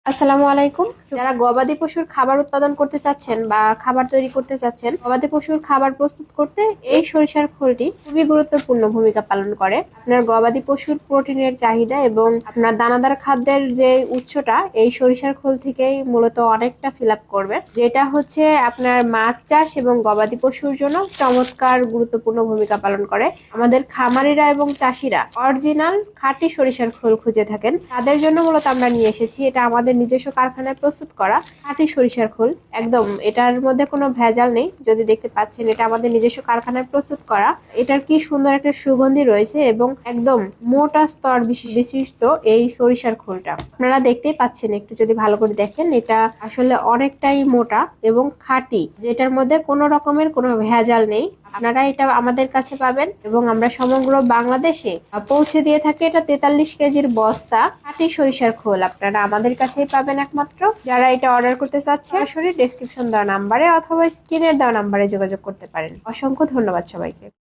আসসালামু আলাইকুম। যারা গবাদি পশুর খাবার উৎপাদন করতে চাচ্ছেন বা খাবার তৈরি করতে চাচ্ছেন, গবাদি পশুর খাবার প্রস্তুত করতে এই সরিষার খোলটি খুবই গুরুত্বপূর্ণ ভূমিকা পালন করে। আপনার গবাদি পশুর প্রোটিনের চাহিদা এবং আপনার দানাদার খাদ্যের যে উৎসটা এই সরিষার খোল থেকেই মূলত অনেকটা ফিল আপ করবে, যেটা হচ্ছে আপনার মাছ চাষ এবং গবাদি পশুর জন্য চমৎকার গুরুত্বপূর্ণ ভূমিকা পালন করে। আমাদের খামারিরা এবং চাষিরা অরিজিনাল খাঁটি সরিষার খোল খুঁজে থাকেন, তাদের জন্য মূলত আমরা নিয়ে এসেছি। এটা আমাদের নিজস্ব কারখানায় প্রস্তুত করা খাঁটি সরিষার খোল, একদম এটার মধ্যে কোনো ভেজাল নেই। যদি দেখতে পাচ্ছেন, এটা আমাদের নিজস্ব কারখানায় প্রস্তুত করা। এটার কি সুন্দর একটা সুগন্ধি রয়েছে এবং একদম মোটা স্তর বিশিষ্ট এই সরিষার খোলটা আপনারা দেখতেই পাচ্ছেন। একটু যদি ভালো করে দেখেন, এটা আসলে অনেকটাই মোটা এবং খাঁটি, যেটার মধ্যে কোনো রকমের কোনো ভেজাল নেই। আপনারা এটা আমাদের কাছে পাবেন এবং আমরা সমগ্র বাংলাদেশে পৌঁছে দিয়ে থাকি। এটা 43 কেজির বস্তা খাঁটি সরিষার খোল আপনারা আমাদের কাছেই পাবেন একমাত্র। যারা এটা অর্ডার করতে চাচ্ছে, সরাসরি ডেসক্রিপশন দেওয়া নাম্বারে অথবা স্ক্রিনের দেওয়া নাম্বারে যোগাযোগ করতে পারেন। অসংখ্য ধন্যবাদ সবাইকে।